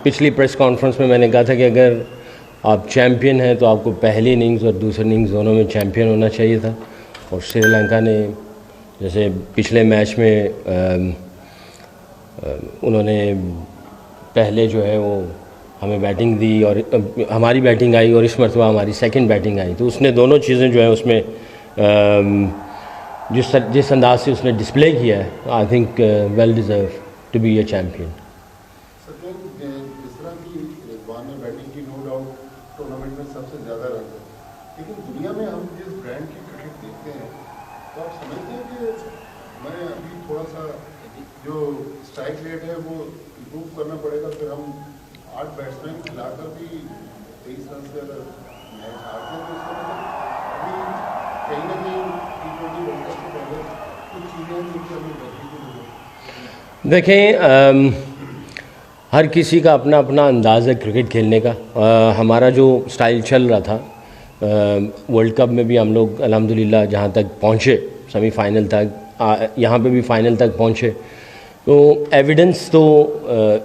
पिछली press conference में मैंने कहा था कि अगर आप चैम्पियन हैं तो आपको पहली इनिंग्स और दूसरी इनिंग्स दोनों में चैम्पियन होना चाहिए था। और श्रीलंका ने जैसे पिछले मैच में उन्होंने पहले जो है वो हमें बैटिंग दी और हमारी बैटिंग आई और इस मरतबा हमारी सेकंड बैटिंग आई, तो उसने दोनों चीज़ें जो है उसमें जिस अंदाज से उसने डिस्प्ले किया है, I think well deserve to be a champion. जिस तरह की रिजवान ने बैटिंग की, नो डाउट टूर्नामेंट में सबसे ज़्यादा रन है, लेकिन दुनिया में हम जिस ब्रांड की क्रिकेट देखते हैं तो आप समझते हैं कि मैं अभी थोड़ा सा जो स्ट्राइक रेट है वो इम्प्रूव करना पड़ेगा, फिर हम 8 बैट्समैन खिलाकर भी 23 रन से अगर मैच हारते हैं तो इसका मतलब अभी कहीं ना कहीं T20 वर्ल्ड कप से पहले कुछ चीज़ें हैं जिनकी हमें बदली। देखें, हर किसी का अपना अपना अंदाज़ है क्रिकेट खेलने का। हमारा जो स्टाइल चल रहा था वर्ल्ड कप में भी हम लोग अल्हम्दुलिल्लाह जहाँ तक पहुँचे सेमीफाइनल तक, यहाँ पे भी फाइनल तक पहुँचे, तो एविडेंस तो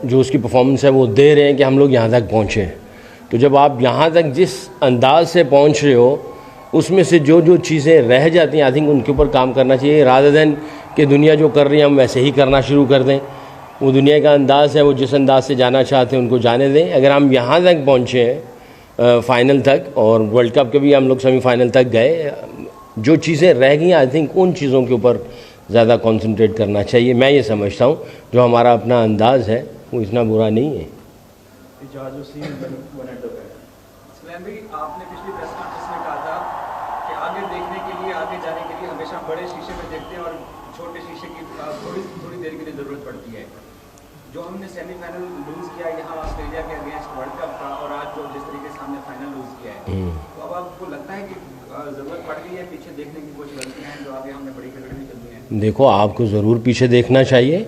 जो उसकी परफॉर्मेंस है वो दे रहे हैं कि हम लोग यहाँ तक पहुँचे। तो जब आप यहाँ तक जिस अंदाज से पहुँच रहे हो उसमें से जो जो चीज़ें रह जाती हैं, आई थिंक उनके ऊपर काम करना चाहिए, रादर देन कि दुनिया जो कर रही है हम वैसे ही करना शुरू कर दें। वो दुनिया का अंदाज़ है, वो जिस अंदाज से जाना चाहते हैं उनको जाने दें। अगर हम यहाँ तक पहुँचे हैं फ़ाइनल तक, और वर्ल्ड कप के भी हम लोग सेमीफाइनल तक गए, जो चीज़ें रह गई आई थिंक उन चीज़ों के ऊपर ज़्यादा कंसंट्रेट करना चाहिए। मैं ये समझता हूँ जो हमारा अपना अंदाज़ है वो इतना बुरा नहीं है। आपने पिछली प्रेस कॉन्फ्रेंस में कहा था कि आगे देखने के लिए, आगे जाने के लिए हमेशा बड़े शीशे में देखते हैं और छोटे शीशे की थोड़ी देर के लिए ज़रूरत पड़ती है। जो हमने सेमीफाइनल लूज़ किया यहाँ ऑस्ट्रेलिया के अगेंस्ट वर्ल्ड कप का, और आज जो जिस तरीके से हमने फाइनल लूज़ किया है, तो अब आपको लगता है कि ज़रूरत पड़ गई है पीछे देखने की कुछ गलतियाँ हैं जो आगे हमने बड़ी क्रिकेट में चलती हैं? देखो, आपको ज़रूर पीछे देखना चाहिए।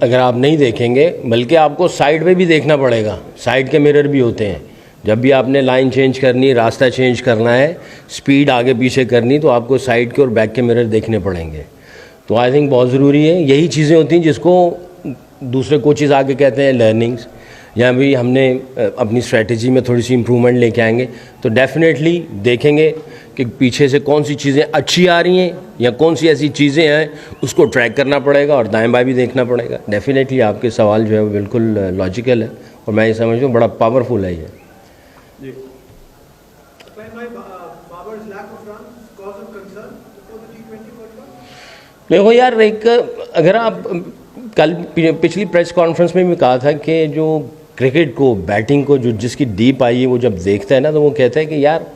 अगर आप नहीं देखेंगे, बल्कि आपको साइड पे भी देखना पड़ेगा। साइड के मिरर भी होते हैं। जब भी आपने लाइन चेंज करनी, रास्ता चेंज करना है, स्पीड आगे पीछे करनी, तो आपको साइड के और बैक के मिरर देखने पड़ेंगे। तो आई थिंक बहुत ज़रूरी है। यही चीज़ें होती हैं जिसको दूसरे कोचेज़ आगे कहते हैं लर्निंग्स, या भी हमने अपनी स्ट्रेटजी में थोड़ी सी इम्प्रूवमेंट लेके आएंगे तो डेफिनेटली देखेंगे कि पीछे से कौन सी चीज़ें अच्छी आ रही हैं या कौन सी ऐसी चीज़ें हैं, उसको ट्रैक करना पड़ेगा और दाएं बाएं भी देखना पड़ेगा। डेफिनेटली आपके सवाल जो है वो बिल्कुल लॉजिकल है और मैं ये समझता हूँ बड़ा पावरफुल है ये। देखो यार, एक अगर आप कल पिछली प्रेस कॉन्फ्रेंस में भी कहा था कि जो क्रिकेट को, बैटिंग को, जो जिसकी डीप आई है वो जब देखता है ना तो वो कहता है कि यार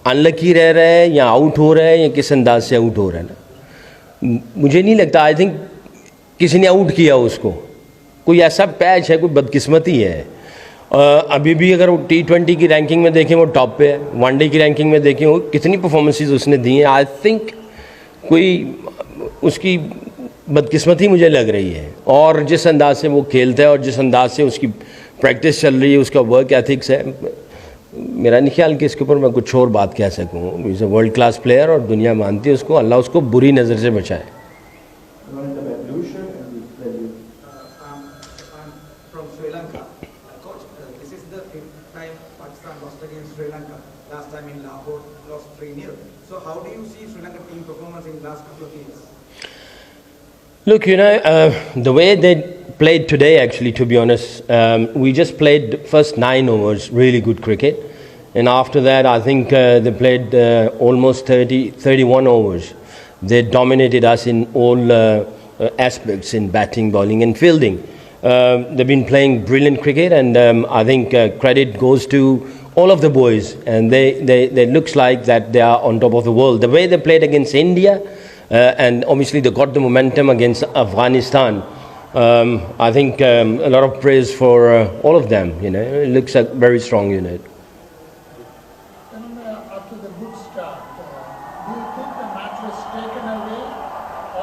अनलकी रह रहा है या आउट हो रहा है या किस अंदाज से आउट हो रहा है ना। मुझे नहीं लगता, आई थिंक किसी ने आउट किया उसको, कोई ऐसा पैच है, कोई बदकिस्मती है। अभी भी अगर वो T20 की रैंकिंग में देखें वो टॉप पे है, वनडे की रैंकिंग में देखें वो कितनी परफॉर्मेंसेस उसने दी हैं। आई थिंक कोई उसकी बदकिस्मती मुझे लग रही है। और जिस अंदाज से वो खेलता है और जिस अंदाज से उसकी प्रैक्टिस चल रही है, उसका वर्क एथिक्स है, मेरा नहीं ख्याल कि इसके ऊपर मैं कुछ और बात कह सकूँ। Is a world class player और दुनिया मानती है उसको। अल्लाह उसको बुरी नज़र से बचाए। Look, the way they played today, actually, to be honest, we just played first 9 overs, really good cricket. And after that, I think they played almost 31 overs. They dominated us in all aspects, in batting, bowling and fielding. They've been playing brilliant cricket, and I think credit goes to all of the boys. And they looks like that they are on top of the world. The way they played against India, and obviously they got the momentum against Afghanistan. I think a lot of praise for all of them. It looks like very strong unit. After the good start, do you think the match was taken away,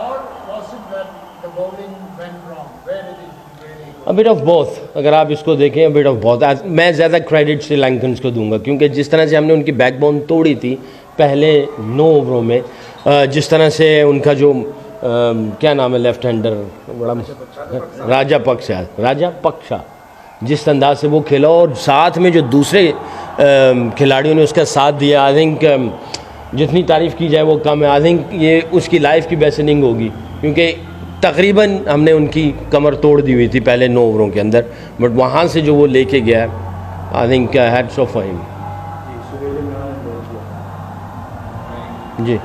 or was it that the bowling went wrong? Where did it really go? A bit of both. अगर आप इसको देखें, a bit of both. मैं ज़्यादा credit श्रीलंकन्स को दूंगा क्योंकि जिस तरह से हमने उनकी बैकबोन तोड़ी थी पहले 9 ओवरों में, जिस तरह से उनका जो क्या नाम है लेफ्ट हैंडर, बड़ा राजापक्षा, जिस अंदाज से वो खेला और साथ में जो दूसरे खिलाड़ियों ने उसका साथ दिया, आई थिंक जितनी तारीफ़ की जाए वो कम है। आई थिंक ये उसकी लाइफ की बेस्ट इनिंग होगी, क्योंकि तकरीबन हमने उनकी कमर तोड़ दी हुई थी पहले 9 ओवरों के अंदर, बट वहाँ से जो वो लेके गया, I think hats off for him. जी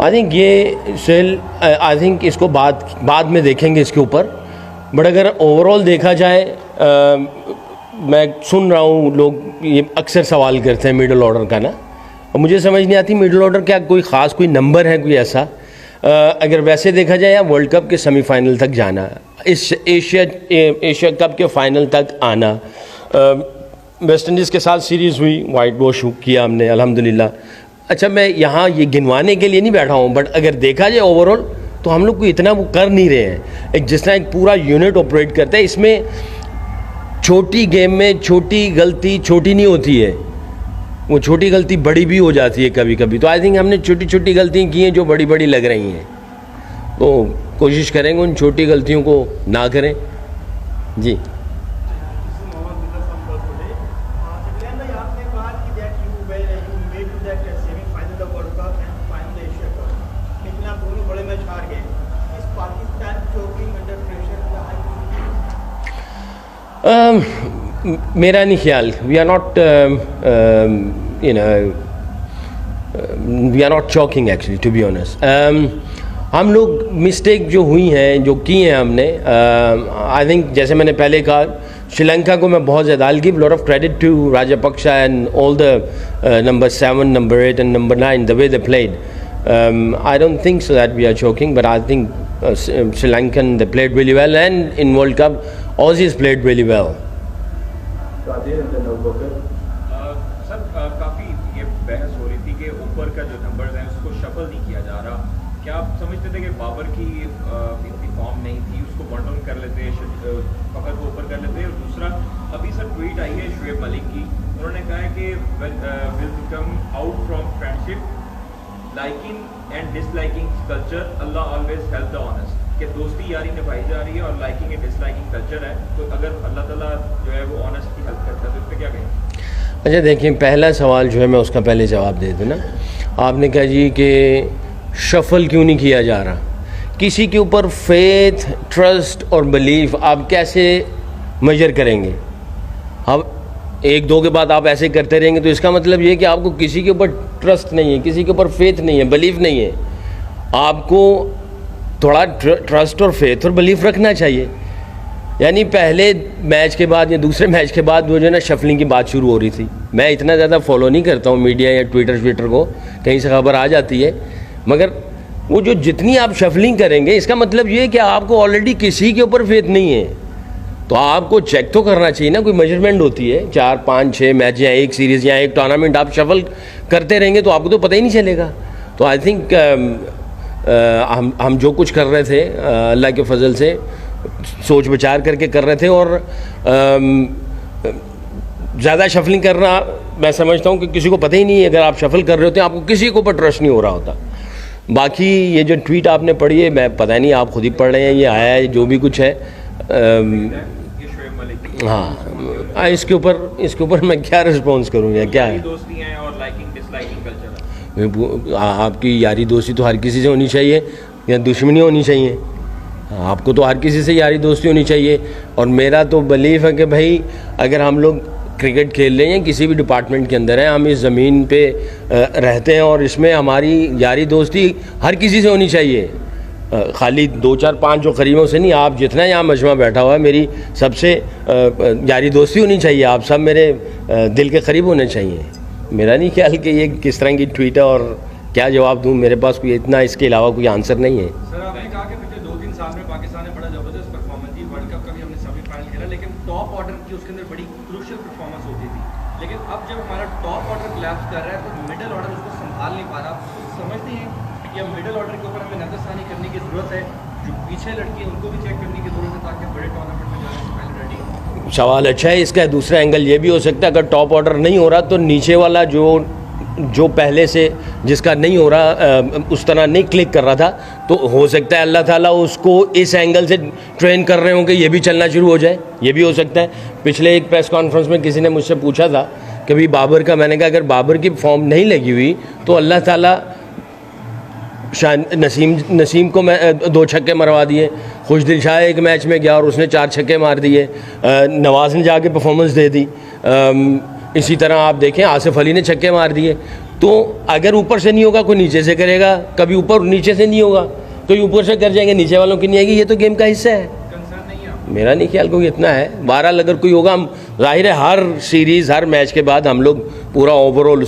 आई थिंक ये सेल, आई थिंक इसको बाद में देखेंगे इसके ऊपर, बट अगर ओवरऑल देखा जाए, मैं सुन रहा हूँ लोग ये अक्सर सवाल करते हैं मिडिल ऑर्डर का ना, और मुझे समझ नहीं आती मिडिल ऑर्डर क्या कोई ख़ास कोई नंबर है कोई ऐसा। अगर वैसे देखा जाए या वर्ल्ड कप के सेमीफाइनल तक जाना, इस एशिया कप के फाइनल तक आना, वेस्ट इंडीज़ के साथ सीरीज़ हुई, वाइट वॉश किया हमने अल्हम्दुलिल्लाह। अच्छा, मैं यहाँ ये गिनवाने के लिए नहीं बैठा हूँ, बट अगर देखा जाए ओवरऑल तो हम लोग को इतना वो कर नहीं रहे हैं। एक जिस तरह एक पूरा यूनिट ऑपरेट करता है, इसमें छोटी गेम में छोटी गलती छोटी नहीं होती है, वो छोटी गलती बड़ी भी हो जाती है कभी कभी। तो आई थिंक हमने छोटी छोटी गलतियाँ की हैं जो बड़ी बड़ी लग रही हैं, तो कोशिश करेंगे उन छोटी गलतियों को ना करें। जी मेरा नहीं ख्याल, we are not we are not choking actually, to be honest. हम लोग मिस्टेक जो हुई हैं, जो की हैं हमने, आई थिंक जैसे मैंने पहले कहा, श्रीलंका को मैं बहुत ज़्यादा, I give lot of credit to Rajapaksa and all the number 7, number 8 and number 9, the way they played. I don't think so that we are choking, but I think Sri Lankan, they played really well, and in World Cup Aussies played really well. Sir काफ़ी ये बहस हो रही थी कि ऊपर का जो नंबर्स हैं उसको शफल नहीं किया जा रहा, क्या आप समझते थे कि बाबर की इतनी फॉर्म नहीं थी, उसको वन डाउन कर लेते, फखर को ऊपर कर लेते? और दूसरा, अभी सर ट्वीट आई है शुएब मलिक की, उन्होंने कहा है कि will come out from friendship, liking and disliking culture, Allah always help the honest, कि दोस्ती यारी निभाई जा रही है और लाइकिंग एंड डिसलाइकिंग कल्चर है, तो अगर अल्लाह ताला जो है वो ऑनेस्ट की हेल्प करता है तो इस पर क्या कहें? अच्छा देखिए, पहला सवाल जो है मैं उसका पहले जवाब दे दूँ ना। आपने कहा जी कि शफल क्यों नहीं किया जा रहा, किसी के ऊपर फेथ, ट्रस्ट और बिलीफ आप कैसे मेजर करेंगे? अब एक दो के बाद आप ऐसे करते रहेंगे तो इसका मतलब ये है कि आपको किसी के ऊपर ट्रस्ट नहीं है, किसी के ऊपर फेथ नहीं है, बिलीफ नहीं है। आपको थोड़ा ट्रस्ट और फेथ और बिलीफ रखना चाहिए। यानी पहले मैच के बाद या दूसरे मैच के बाद वो जो है ना शफलिंग की बात शुरू हो रही थी। मैं इतना ज़्यादा फॉलो नहीं करता हूँ मीडिया या ट्विटर को, कहीं से खबर आ जाती है, मगर वो जो जितनी आप शफलिंग करेंगे इसका मतलब ये है कि आपको ऑलरेडी किसी के ऊपर फेथ नहीं है। तो आपको चेक तो करना चाहिए ना, कोई मेजरमेंट होती है, 4, 5, 6 मैच या एक सीरीज़ या एक टूर्नामेंट आप शफल करते रहेंगे तो आपको तो पता ही नहीं चलेगा। तो आई थिंक हम जो कुछ कर रहे थे अल्लाह के फजल से सोच विचार करके कर रहे थे, और ज़्यादा शफलिंग करना मैं समझता हूँ कि किसी को पता ही नहीं है। अगर आप शफल कर रहे होते हैं आपको किसी के ऊपर ट्रस्ट नहीं हो रहा होता। बाकी ये जो ट्वीट आपने पढ़ी है, मैं पता नहीं आप खुद ही पढ़ रहे हैं, ये आया है जो भी कुछ है, हाँ, इसके ऊपर मैं क्या रिस्पॉन्स करूँ या क्या है? दोस्ती हैं और लाइकिंग डिसलाइकिंग कल्चर, आपकी यारी दोस्ती तो हर किसी से होनी चाहिए या दुश्मनी होनी चाहिए? आपको तो हर किसी से यारी दोस्ती होनी चाहिए। और मेरा तो बिलीफ है कि भाई अगर हम लोग क्रिकेट खेल रहे हैं, किसी भी डिपार्टमेंट के अंदर हैं, हम इस ज़मीन पे रहते हैं और इसमें हमारी यारी दोस्ती हर किसी से होनी चाहिए, खाली 2, 4, 5 जो करीबों से नहीं। आप जितना यहाँ मजमा बैठा हुआ है, मेरी सबसे यारी दोस्ती होनी चाहिए, आप सब मेरे दिल के करीब होने चाहिए। मेरा नहीं ख्याल कि ये किस तरह की ट्वीट है और क्या जवाब दूँ, मेरे पास कोई इतना इसके अलावा कोई आंसर नहीं है। सर आपने कहा कि पिछले 2-3 साल में पाकिस्तान ने बड़ा ज़बरदस्त परफॉर्मेंस दी, वर्ल्ड कप का भी हमने सेमीफाइनल खेला, लेकिन टॉप ऑर्डर की उसके अंदर बड़ी क्रूशियल परफॉर्मेंस होती थी। लेकिन अब जब हमारा टॉप ऑर्डर कोलैप्स कर रहा है तो मिडिल ऑर्डर उसको संभाल नहीं पा रहा। तो समझते हैं कि अब मिडिल ऑर्डर के ऊपर हमें नजरसानी करने की ज़रूरत है, जो पीछे लड़की है उनको भी चेक करने की ज़रूरत है ताकि बड़े टूर्नामेंट में जाने से पहले रेडी हो। सवाल अच्छा है इसका। दूसरा एंगल ये भी हो सकता है अगर टॉप ऑर्डर नहीं हो रहा तो नीचे वाला जो पहले से जिसका नहीं हो रहा उस तरह नहीं क्लिक कर रहा था, तो हो सकता है अल्लाह ताला उसको इस एंगल से ट्रेन कर रहे हों कि ये भी चलना शुरू हो जाए, ये भी हो सकता है। पिछले एक प्रेस कॉन्फ्रेंस में किसी ने मुझसे पूछा था कि भाई बाबर का, मैंने कहा अगर बाबर की फॉर्म नहीं लगी हुई तो अल्लाह ताला नसीम को मैं 2 छक्के मरवा दिए, खुशदिल शाह एक मैच में गया और उसने 4 छक्के मार दिए, नवाज़ ने जाके परफॉर्मेंस दे दी, इसी तरह आप देखें आसिफ अली ने छक्के मार दिए। तो अगर ऊपर से नहीं होगा कोई नीचे से करेगा, कभी ऊपर नीचे से नहीं होगा कोई ऊपर से कर जाएंगे, नीचे वालों की नहीं आएगी। ये तो गेम का हिस्सा है, मेरा नहीं ख्याल कोई इतना है। बहरहाल अगर कोई होगा, हम जाहिर है हर सीरीज़ हर मैच के बाद हम लोग पूरा ओवरऑल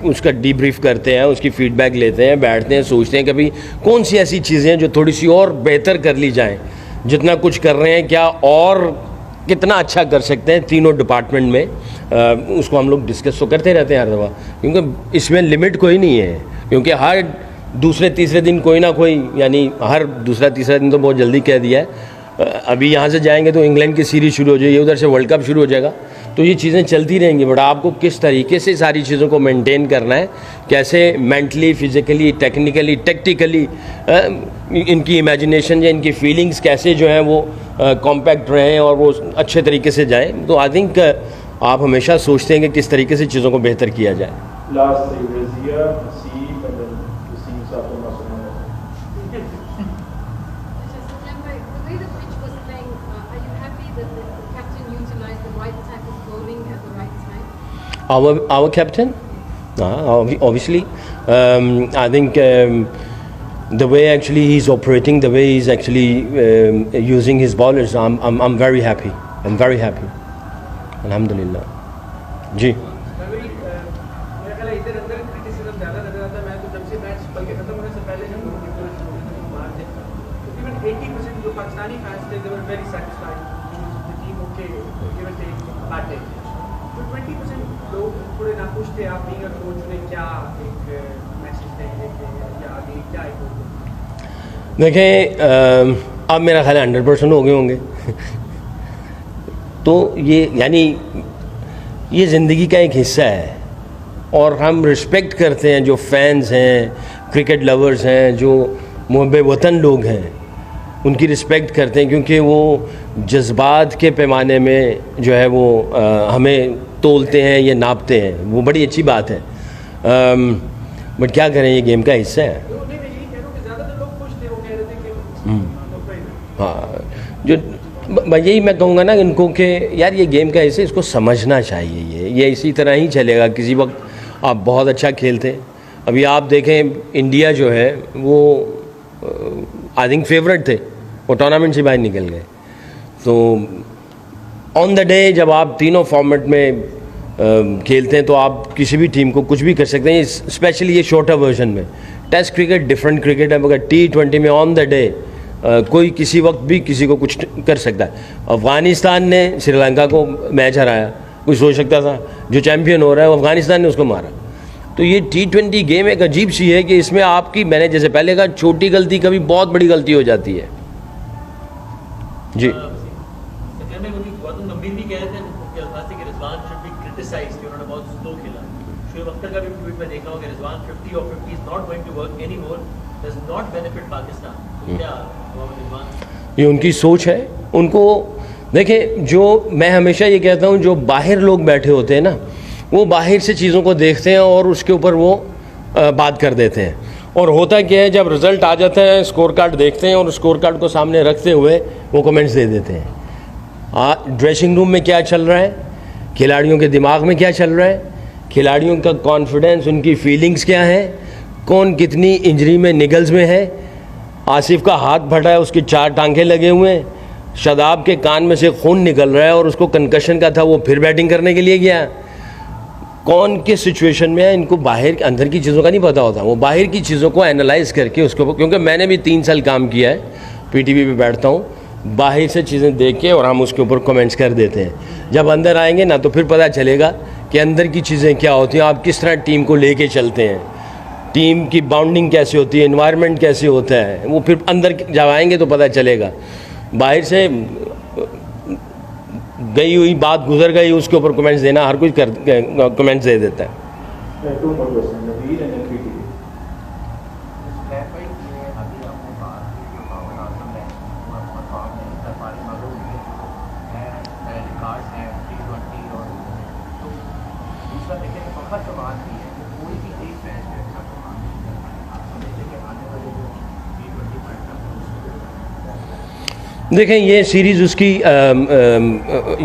उसका डीब्रीफ करते हैं, उसकी फीडबैक लेते हैं, बैठते हैं, सोचते हैं कि भाई कौन सी ऐसी चीज़ें हैं जो थोड़ी सी और बेहतर कर ली जाएं, जितना कुछ कर रहे हैं क्या और कितना अच्छा कर सकते हैं तीनों डिपार्टमेंट में। उसको हम लोग डिस्कस तो करते रहते हैं हर दफ़ा, क्योंकि इसमें लिमिट कोई नहीं है, क्योंकि हर दूसरे तीसरे दिन कोई ना कोई, यानी हर दूसरा तीसरा दिन तो बहुत जल्दी कह दिया है, अभी यहाँ से जाएंगे तो इंग्लैंड की सीरीज़ शुरू हो जाएगी, उधर से वर्ल्ड कप शुरू हो जाएगा, तो ये चीज़ें चलती रहेंगी। बट आपको किस तरीके से सारी चीज़ों को मेंटेन करना है, कैसे मेंटली, फिज़िकली, टेक्निकली, टैक्टिकली इनकी इमेजिनेशन या इनकी फीलिंग्स कैसे जो हैं वो कॉम्पैक्ट रहें और वो अच्छे तरीके से जाएँ। तो आई थिंक आप हमेशा सोचते हैं कि किस तरीके से चीज़ों को बेहतर किया जाए। Our captain, obviously, I think the way actually he's operating, the way he's actually using his bowlers, I'm very happy. I'm very happy. Alhamdulillah. जी। मेरा ख्याल है इधर अंदर क्रिटिसिज्म ज़्यादा नजर आता है। मैं तो जब से मैच बल्कि खत्म होने से पहले जब बाहर थे, तकरीबन 80% जो पाकिस्तानी फैंस थे, they were very satisfied. The team okay, give and take, bad day. तो 20% लोग थोड़े नाखुश थे। आप बीइंग अ कोच ने क्या एक मैसेज देंगे या आगे क्या एक? देखें अब मेरा ख्याल 100% हो गए होंगे तो ये यानी ये ज़िंदगी का एक हिस्सा है और हम रिस्पेक्ट करते हैं जो फैंस हैं, क्रिकेट लवर्स हैं, जो मुहब्बे वतन लोग हैं, उनकी रिस्पेक्ट करते हैं, क्योंकि वो जज्बात के पैमाने में जो है वो हमें तोलते हैं या नापते हैं, वो बड़ी अच्छी बात है। बट क्या करें, ये गेम का हिस्सा है। हाँ, जो यही मैं कहूँगा ना इनको कि यार ये गेम का हिस्सा, इसको समझना चाहिए। ये इसी तरह ही चलेगा। किसी वक्त आप बहुत अच्छा खेलते हैं, अभी आप देखें इंडिया जो है वो आई थिंक फेवरेट थे, वो टूर्नामेंट से बाहर निकल गए। तो ऑन द डे जब आप तीनों फॉर्मेट में खेलते हैं तो आप किसी भी टीम को कुछ भी कर सकते हैं, स्पेशली ये शॉर्टर वर्जन में। टेस्ट क्रिकेट डिफरेंट क्रिकेट है, मगर T20 में ऑन द डे कोई किसी वक्त भी किसी को कुछ कर सकता है। अफ़गानिस्तान ने श्रीलंका को मैच हराया, कोई सोच सकता था? जो चैम्पियन हो रहा है वो अफ़गानिस्तान ने उसको मारा। तो ये T20 गेम एक अजीब सी है कि इसमें आपकी, मैंने जैसे पहले कहा, छोटी गलती कभी बहुत बड़ी गलती हो जाती है। जी ये उनकी सोच है। उनको देखें, जो मैं हमेशा ये कहता हूँ, जो बाहर लोग बैठे होते हैं ना, वो बाहर से चीज़ों को देखते हैं और उसके ऊपर वो बात कर देते हैं। और होता क्या है, जब रिज़ल्ट आ जाता है स्कोर कार्ड देखते हैं और स्कोर कार्ड को सामने रखते हुए वो कमेंट्स दे देते हैं। ड्रेसिंग रूम में क्या चल रहा है, खिलाड़ियों के दिमाग में क्या चल रहा है, खिलाड़ियों का कॉन्फिडेंस, उनकी फीलिंग्स क्या है, कौन कितनी इंजरी में, निगल्स में है। आसिफ का हाथ फटा है, उसके 4 टांके लगे हुए हैं, शादाब के कान में से खून निकल रहा है और उसको कंकशन का था, वो फिर बैटिंग करने के लिए गया। कौन किस सिचुएशन में है, इनको बाहर अंदर की चीज़ों का नहीं पता होता। वो बाहर की चीज़ों को एनालाइज करके उसको, क्योंकि मैंने भी 3 साल काम किया है, PTV पे बैठता हूँ, बाहर से चीज़ें देख के और हम उसके ऊपर कमेंट्स कर देते हैं। जब अंदर आएंगे ना तो फिर पता चलेगा कि अंदर की चीज़ें क्या होती हैं, आप किस तरह टीम को लेके चलते हैं, टीम की बाउंडिंग कैसे होती है, एनवायरनमेंट कैसे होता है, वो फिर अंदर जब आएंगे तो पता चलेगा। बाहर से गई हुई बात गुजर गई, उसके ऊपर कमेंट्स देना, हर कोई कमेंट्स दे देता है। Two more questions, Nabeel and then Preeti. देखें ये सीरीज़ उसकी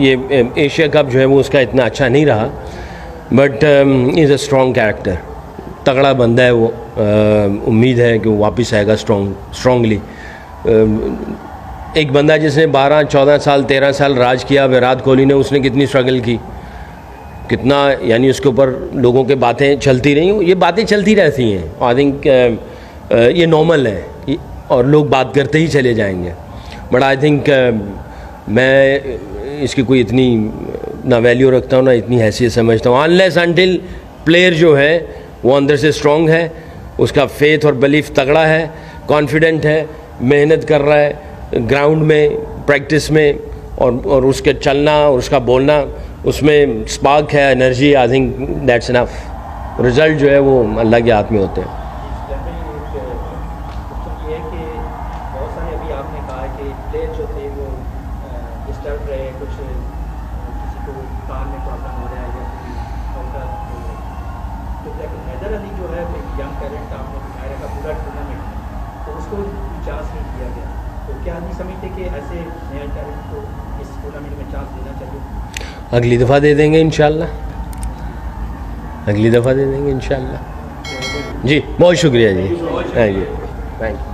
ये एशिया कप जो है वो उसका इतना अच्छा नहीं रहा, but is a strong character, तगड़ा बंदा है वो। उम्मीद है कि वो वापस आएगा स्ट्रॉन्गली। एक बंदा जिसने 12, 14 साल, 13 साल राज किया, विराट कोहली ने, उसने कितनी स्ट्रगल की, कितना, यानी उसके ऊपर लोगों के बातें चलती रही, ये बातें चलती रहती हैं। आई थिंक ये नॉर्मल है और लोग बात करते ही चले जाएंगे, बट आई थिंक मैं इसकी कोई इतनी ना वैल्यू रखता हूँ ना इतनी हैसियत समझता हूँ, अनलेस अनटिल प्लेयर जो है वो अंदर से स्ट्रॉन्ग है, उसका फेथ और बिलीफ तगड़ा है, कॉन्फिडेंट है, मेहनत कर रहा है ग्राउंड में, प्रैक्टिस में, और उसके चलना और उसका बोलना, उसमें स्पार्क है, energy. I think that's enough. Result जो है वो अल्लाह के हाथ में होते हैं। ये है कि बहुत सारे, अभी आपने कहा कि प्लेयर जो थे वो डिस्टर्ब रहे, कुछ किसी को कान में प्रॉब्लम हो रहा है या तो लेकिन हैदर अली जो है एक यंग टैलेंट आपने दिखाया रखा पूरा टूर्नामेंट में, तो उसको चांस नहीं दिया गया, तो क्या नहीं समझते कि ऐसे नए टैलेंट को इस टूर्नामेंट में चांस देना चाहिए? अगली दफ़ा दे देंगे इंशाल्लाह, अगली दफ़ा दे देंगे इंशाल्लाह। जी बहुत शुक्रिया जी, थैंक यू।